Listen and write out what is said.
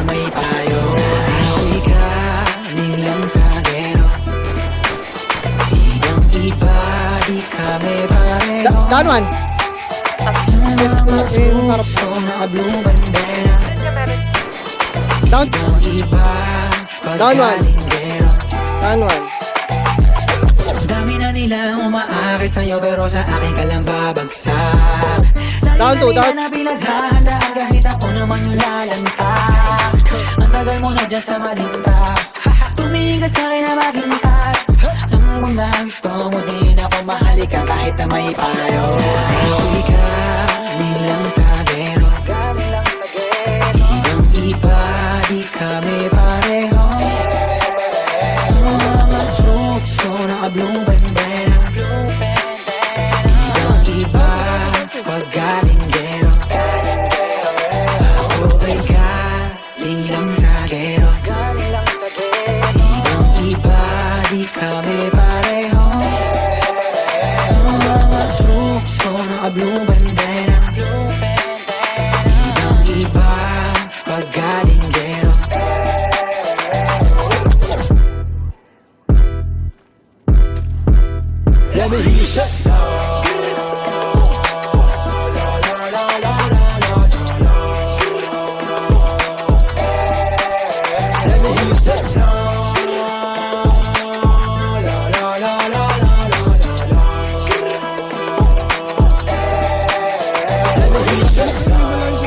may payo. Ako'y galing lang sa gero, ibang-iba, di kami pareho. Down one. Mga puso naka-blue bandera, Down. ibang-iba, Down one. paggaling gero. Down one. Dami na nilang umaakit sa'yo pero sa akin ka lang babagsak. Down two, down. Na pinaghahandaan kahit ako naman yung lalanta. Ang tagal mo na dyan sa malinta, tumingin ka sa'kin na maghintay. Alam mo na gusto mo din ako mahalikan kahit na may payo. Ako'y galing lang sa gero, ibang-iba, di kami pareho. Mga troops ko naka-blue bandera, ibang-iba, paggaling gero. Ako ay galing lang sa gero, ibang-iba, di kami pareho. Mga troops ko naka-blue bandera, ibang-iba, paggaling gero. Let me hear you say let me hear you say let me hear you say